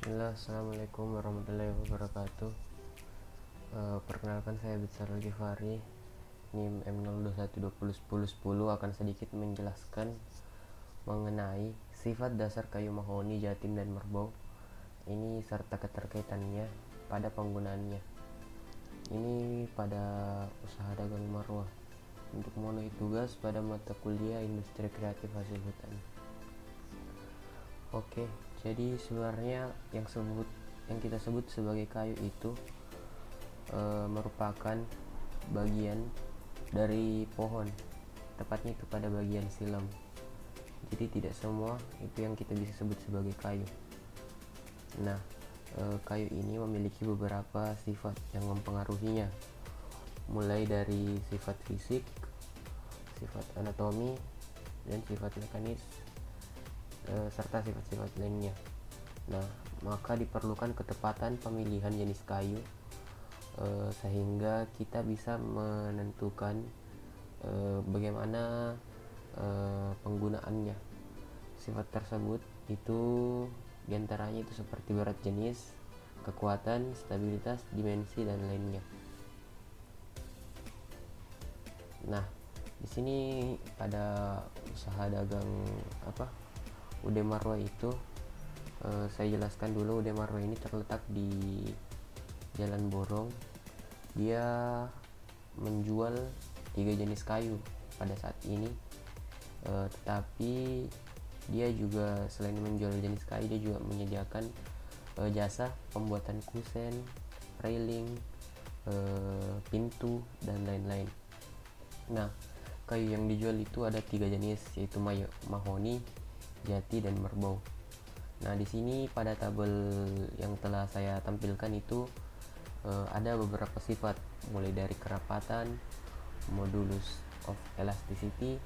Bismillah, Assalamualaikum warahmatullahi wabarakatuh. Perkenalkan, saya Bitsar Al-Ghifari, NIM M0212011010 akan sedikit menjelaskan mengenai sifat dasar kayu mahoni, jatim, dan merbau ini serta keterkaitannya pada penggunaannya. Ini pada usaha dagang marwah untuk memenuhi tugas pada mata kuliah Industri Kreatif Hasil Hutan. Oke, jadi sebenarnya yang kita sebut sebagai kayu itu merupakan bagian dari pohon, tepatnya itu pada bagian silam. Jadi tidak semua itu yang kita bisa sebut sebagai kayu. Nah, kayu ini memiliki beberapa sifat yang mempengaruhinya, mulai dari sifat fisik, sifat anatomi, dan sifat mekanis, serta sifat-sifat lainnya. Nah, maka diperlukan ketepatan pemilihan jenis kayu sehingga kita bisa menentukan bagaimana penggunaannya. Sifat tersebut itu diantaranya itu seperti berat jenis, kekuatan, stabilitas, dimensi, dan lainnya. Nah, di sini pada usaha dagang UD Marwah itu saya jelaskan dulu. UD Marwah ini terletak di Jalan Borong. Dia menjual 3 jenis kayu pada saat ini, tetapi dia juga selain menjual jenis kayu, dia juga menyediakan jasa pembuatan kusen, railing, pintu, dan lain-lain. Nah, kayu yang dijual itu ada 3 jenis, yaitu mahoni, jati, dan merbau. Nah, di sini pada tabel yang telah saya tampilkan itu ada beberapa sifat, mulai dari kerapatan, modulus of elasticity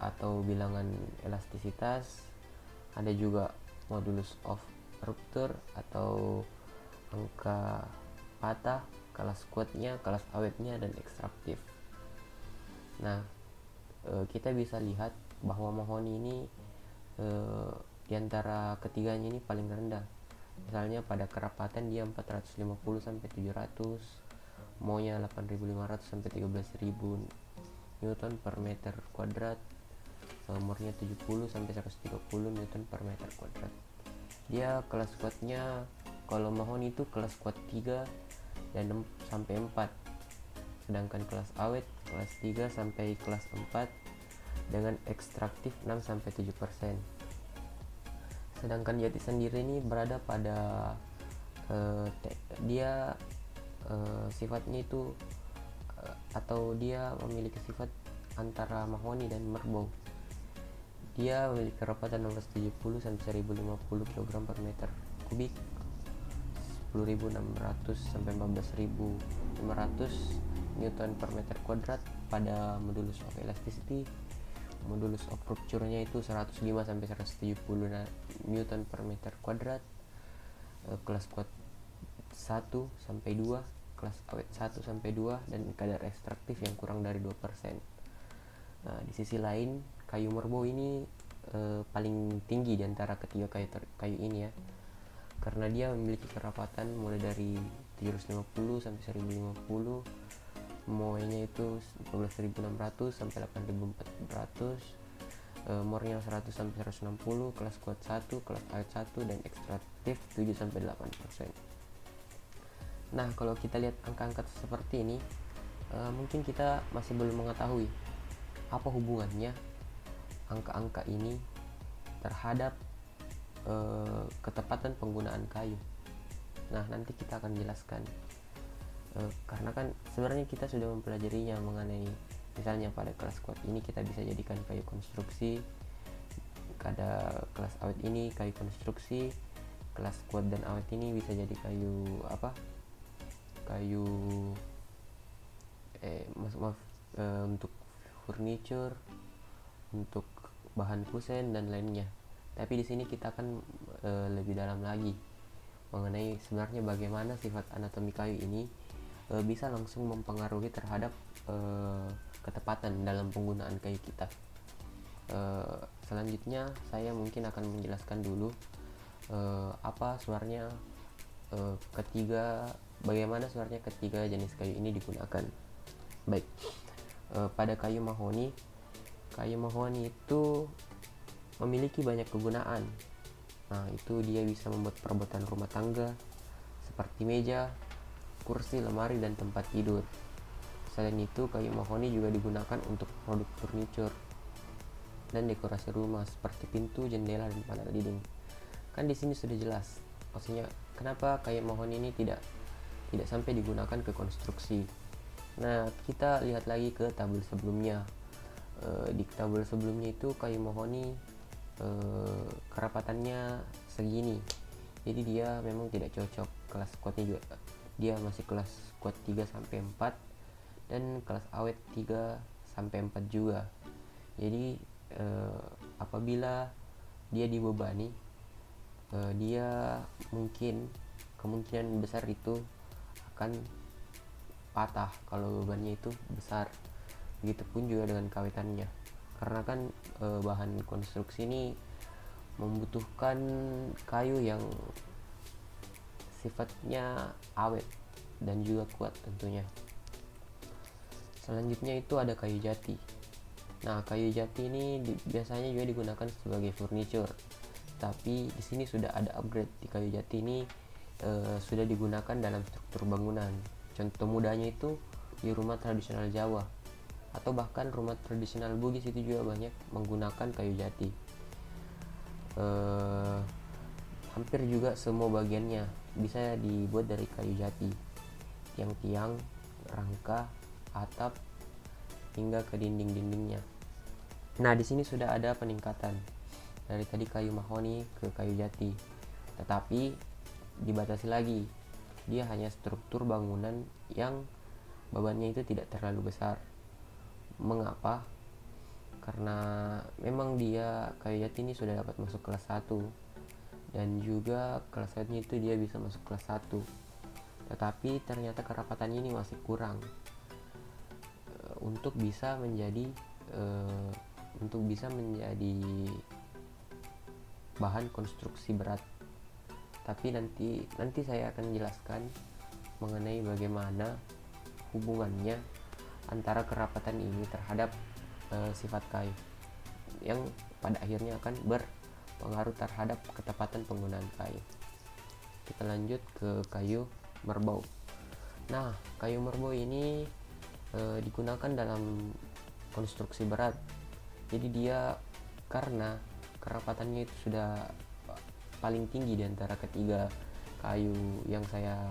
atau bilangan elastisitas, ada juga modulus of rupture atau angka patah, kelas kuatnya, kelas awetnya, dan ekstraktif. Nah, kita bisa lihat bahwa mahoni ini diantara ketiganya ini paling rendah. Misalnya pada kerapatan dia 450 sampai 700, maunya 8500 sampai 13000 Newton per meter kuadrat, murnya 70 sampai 130 Newton per meter kuadrat. Dia kelas kuatnya, kalau mahoni itu kelas kuat 3 dan sampai 4, sedangkan kelas awet kelas 3 sampai kelas 4 dengan ekstraktif 6 sampai 7%. Sedangkan jati sendiri ini berada pada dia sifatnya itu atau dia memiliki sifat antara mahoni dan merbau. Dia memiliki kerapatan 670 sampai 1050 kg per meter kubik, 10.600 sampai 14.500 Newton per meter kuadrat pada modulus of elasticity. Modulus of rupture-nya itu 105 sampai 170 Newton per meter kuadrat. Kelas kuat 1 sampai 2, kelas awet 1 sampai 2, dan kadar ekstraktif yang kurang dari 2%. Nah, di sisi lain, kayu merbau ini paling tinggi di antara ketiga kayu ini ya. Karena dia memiliki kerapatan mulai dari 750 sampai 1050, moenya itu 14.600 sampai 8.400, mornya 100 sampai 160, kelas kuat 1, kelas awet 1, dan ekstraktif 7 sampai 8%. Nah, kalau kita lihat angka-angka seperti ini, mungkin kita masih belum mengetahui apa hubungannya angka-angka ini terhadap ketepatan penggunaan kayu. Nah, nanti kita akan jelaskan. Karena kan sebenarnya kita sudah mempelajarinya mengenai, misalnya pada kelas kuat ini kita bisa jadikan kayu konstruksi, pada kelas awet ini kayu konstruksi, kelas kuat dan awet ini bisa jadi untuk furniture, untuk bahan kusen dan lainnya. Tapi di sini kita akan lebih dalam lagi mengenai sebenarnya bagaimana sifat anatomi kayu ini bisa langsung mempengaruhi terhadap ketepatan dalam penggunaan kayu kita. Selanjutnya saya mungkin akan menjelaskan dulu apa sebenarnya bagaimana sebenarnya ketiga jenis kayu ini digunakan. Baik, pada kayu mahoni itu memiliki banyak kegunaan. Nah, itu dia bisa membuat perabotan rumah tangga seperti meja, kursi, lemari, dan tempat tidur. Selain itu, kayu mahoni juga digunakan untuk produk furniture dan dekorasi rumah seperti pintu, jendela, dan panel dinding. Kan di sini sudah jelas, maksudnya kenapa kayu mahoni ini tidak sampai digunakan ke konstruksi. Nah, kita lihat lagi ke tabel sebelumnya. Di tabel sebelumnya itu kayu mahoni kerapatannya segini, jadi dia memang tidak cocok. Kelas kuatnya juga dia masih kelas kuat 3-4 dan kelas awet 3-4 juga. Jadi apabila dia dibebani, dia kemungkinan besar itu akan patah kalau bebannya itu besar. Begitupun juga dengan kawetannya, karena kan bahan konstruksi ini membutuhkan kayu yang sifatnya awet dan juga kuat tentunya. Selanjutnya itu ada kayu jati. Nah, kayu jati ini biasanya juga digunakan sebagai furniture, tapi di sini sudah ada upgrade. Di kayu jati ini sudah digunakan dalam struktur bangunan. Contoh mudahnya itu di rumah tradisional Jawa, atau bahkan rumah tradisional Bugis itu juga banyak menggunakan kayu jati. Hampir juga semua bagiannya bisa dibuat dari kayu jati, tiang-tiang, rangka, atap, hingga ke dinding-dindingnya. Nah, di sini sudah ada peningkatan dari tadi kayu mahoni ke kayu jati, tetapi dibatasi lagi. Dia hanya struktur bangunan yang bebannya itu tidak terlalu besar. Mengapa? Karena memang dia kayu jati ini sudah dapat masuk kelas 1, dan juga kelas 1 itu dia bisa masuk kelas 1, tetapi ternyata kerapatannya ini masih kurang untuk bisa menjadi bahan konstruksi berat. Tapi nanti saya akan jelaskan mengenai bagaimana hubungannya antara kerapatan ini terhadap sifat kayu, yang pada akhirnya akan berpengaruh terhadap ketepatan penggunaan kayu. Kita lanjut ke kayu merbau. Nah, kayu merbau ini digunakan dalam konstruksi berat. Jadi dia karena kerapatannya itu sudah paling tinggi di antara ketiga kayu yang saya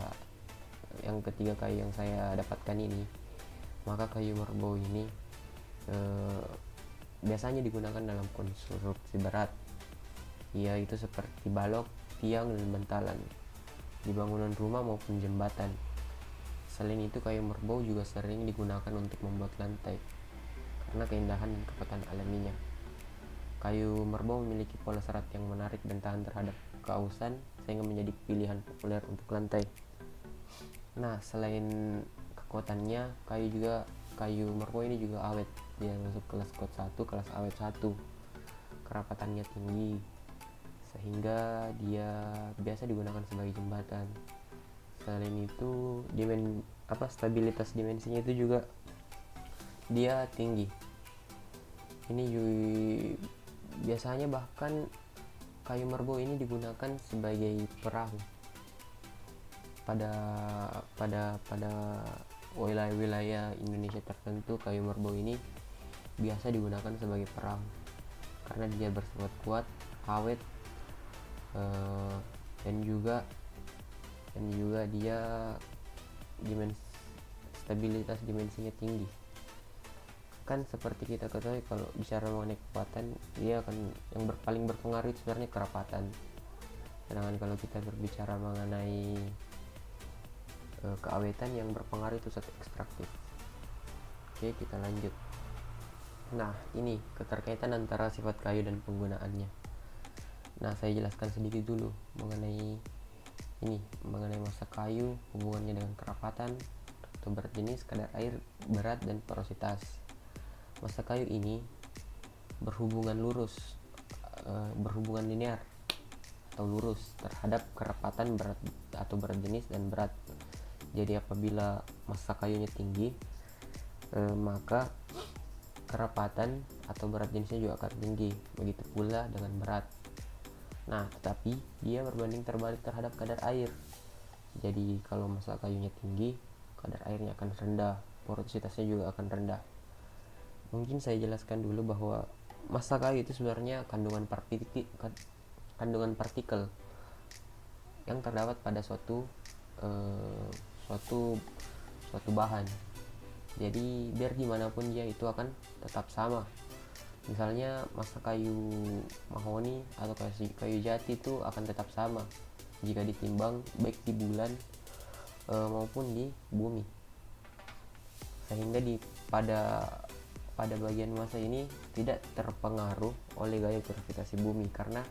dapatkan ini, maka kayu merbau ini biasanya digunakan dalam konstruksi berat, yaitu seperti balok, tiang, dan bantalan di bangunan rumah maupun jembatan. Selain itu, kayu merbau juga sering digunakan untuk membuat lantai karena keindahan dan kekuatan alaminya. Kayu merbau memiliki pola serat yang menarik dan tahan terhadap keausan, sehingga menjadi pilihan populer untuk lantai. Nah, selain kekuatannya, kayu merbau ini juga awet. Dia masuk kelas kuat 1, kelas awet 1. Kerapatannya tinggi, sehingga dia biasa digunakan sebagai jembatan. Selain itu, stabilitas dimensinya itu juga dia tinggi. Ini biasanya bahkan kayu merbau ini digunakan sebagai perahu pada wilayah Indonesia tertentu. Kayu merbau ini biasa digunakan sebagai perahu karena dia bersifat kuat, awet, dan juga dia stabilitas dimensinya tinggi. Kan seperti kita ketahui, kalau bicara mengenai kekuatan, dia akan yang paling berpengaruh itu sebenarnya kerapatan. Sedangkan kalau kita berbicara mengenai keawetan, yang berpengaruh itu zat ekstraktif. Oke, kita lanjut. Nah, ini keterkaitan antara sifat kayu dan penggunaannya. Nah, saya jelaskan sedikit dulu mengenai masa kayu, hubungannya dengan kerapatan atau berat jenis, kadar air, berat, dan porositas. Masa kayu ini berhubungan linear atau lurus terhadap kerapatan berat atau berat jenis dan berat. Jadi apabila massa kayunya tinggi, maka kerapatan atau berat jenisnya juga akan tinggi. Begitu pula dengan berat. Nah, tetapi dia berbanding terbalik terhadap kadar air. Jadi kalau massa kayunya tinggi, kadar airnya akan rendah, porositasnya juga akan rendah. Mungkin saya jelaskan dulu bahwa massa kayu itu sebenarnya kandungan partikel yang terdapat pada suatu bahan. Jadi biar gimana pun dia itu akan tetap sama. Misalnya massa kayu mahoni atau kayu jati itu akan tetap sama jika ditimbang baik di bulan maupun di bumi. Sehingga pada bagian massa ini tidak terpengaruh oleh gaya gravitasi bumi, karena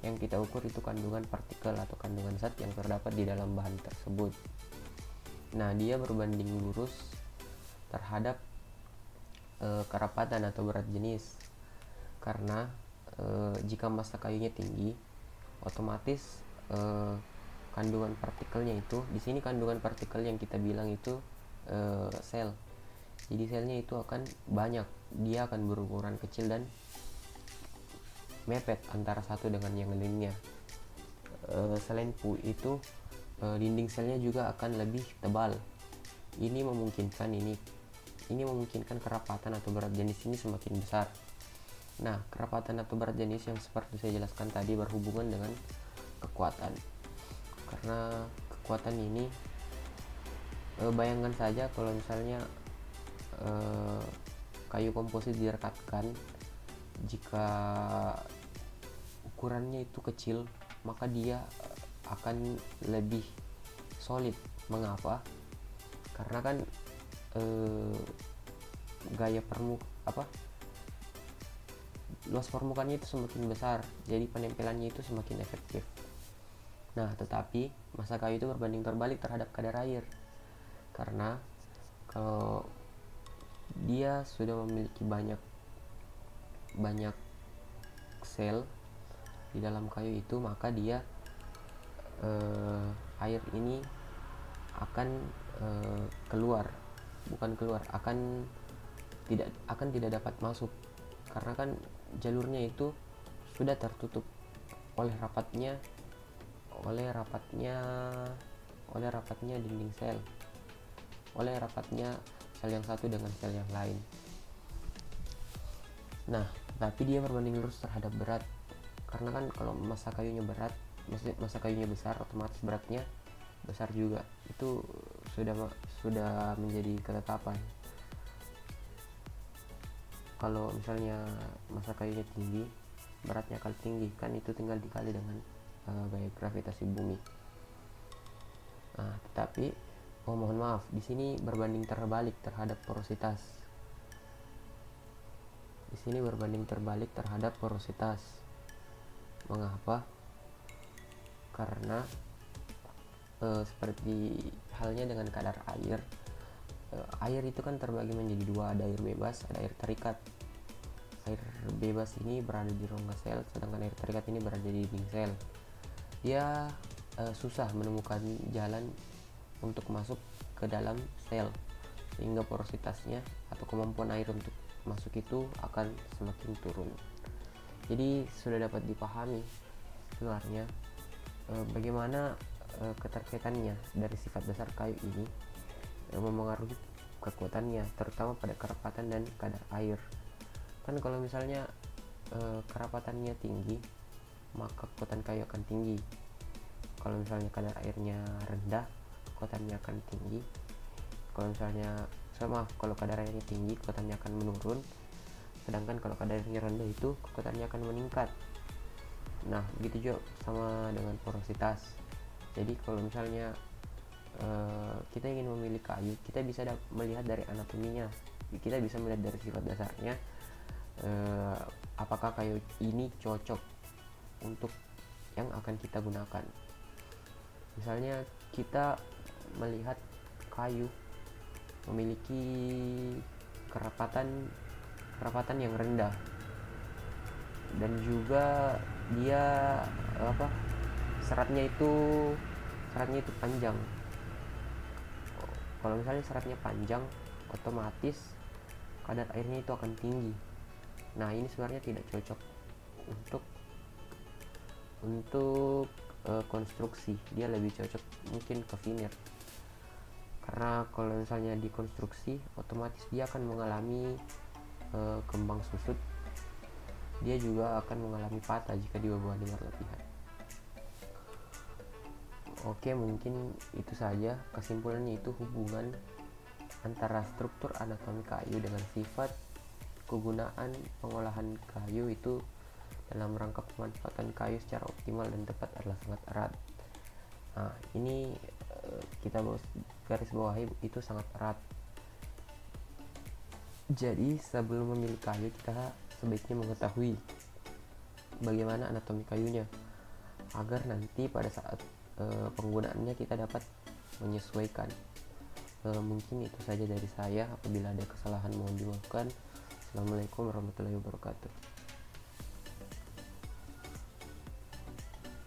yang kita ukur itu kandungan partikel atau kandungan zat yang terdapat di dalam bahan tersebut. Nah, dia berbanding lurus terhadap kerapatan atau berat jenis, karena jika massa kayunya tinggi, otomatis kandungan partikelnya itu, di sini kandungan partikel yang kita bilang itu sel. Jadi selnya itu akan banyak, dia akan berukuran kecil dan mepet antara satu dengan yang lainnya. Selain itu dinding selnya juga akan lebih tebal. Ini memungkinkan kerapatan atau berat jenis ini semakin besar. Nah, kerapatan atau berat jenis yang seperti saya jelaskan tadi berhubungan dengan kekuatan. Karena kekuatan ini, bayangkan saja kalau misalnya kayu komposit direkatkan, jika ukurannya itu kecil, maka dia akan lebih solid. Mengapa? Karena kan luas permukaannya itu semakin besar, jadi penempelannya itu semakin efektif. Nah, tetapi massa kayu itu berbanding terbalik terhadap kadar air, karena kalau dia sudah memiliki banyak sel di dalam kayu itu, maka dia air ini akan tidak dapat masuk, karena kan jalurnya itu sudah tertutup oleh rapatnya dinding sel, oleh rapatnya sel yang satu dengan sel yang lain. Nah, tapi dia berbanding lurus terhadap berat, karena kan kalau massa kayunya besar, otomatis beratnya besar juga. Itu sudah menjadi ketetapan. Kalau misalnya massa kayunya tinggi, beratnya akan tinggi, kan itu tinggal dikali dengan gaya gravitasi bumi. Nah, tetapi mohon maaf, di sini berbanding terbalik terhadap porositas. Mengapa? Karena seperti halnya dengan kadar air. Air itu kan terbagi menjadi dua, ada air bebas, ada air terikat. Air bebas ini berada di rongga sel, sedangkan air terikat ini berada di dinding sel. Dia susah menemukan jalan untuk masuk ke dalam sel, sehingga porositasnya atau kemampuan air untuk masuk itu akan semakin turun. Jadi sudah dapat dipahami sebenarnya bagaimana keterkaitannya dari sifat dasar kayu ini memengaruhi kekuatannya, terutama pada kerapatan dan kadar air. Kan kalau misalnya kerapatannya tinggi, maka kekuatan kayu akan tinggi. Kalau misalnya kadar airnya rendah, kekuatannya akan tinggi. Kalau kadar airnya tinggi, kekuatannya akan menurun. Sedangkan kalau kadar airnya rendah itu kekuatannya akan meningkat. Nah, begitu juga sama dengan porositas. Jadi kalau misalnya kita ingin memilih kayu, kita bisa melihat dari anatominya, kita bisa melihat dari sifat dasarnya, apakah kayu ini cocok untuk yang akan kita gunakan. Misalnya kita melihat kayu memiliki kerapatan yang rendah, dan juga dia seratnya itu panjang. Kalau misalnya seratnya panjang, otomatis kadar airnya itu akan tinggi. Nah, ini sebenarnya tidak cocok untuk konstruksi. Dia lebih cocok mungkin ke veneer, karena kalau misalnya di konstruksi otomatis dia akan mengalami kembang susut. Dia juga akan mengalami patah jika dibebani berlebihan. Oke, mungkin itu saja kesimpulannya. Itu hubungan antara struktur anatomi kayu dengan sifat kegunaan pengolahan kayu itu dalam rangka pemanfaatan kayu secara optimal dan tepat adalah sangat erat. Nah, ini kita garis bawahi, itu sangat erat. Jadi sebelum memilih kayu, kita sebaiknya mengetahui bagaimana anatomi kayunya, agar nanti pada saat penggunaannya kita dapat menyesuaikan. Mungkin itu saja dari saya. Apabila ada kesalahan mohon dimaafkan. Assalamualaikum warahmatullahi wabarakatuh.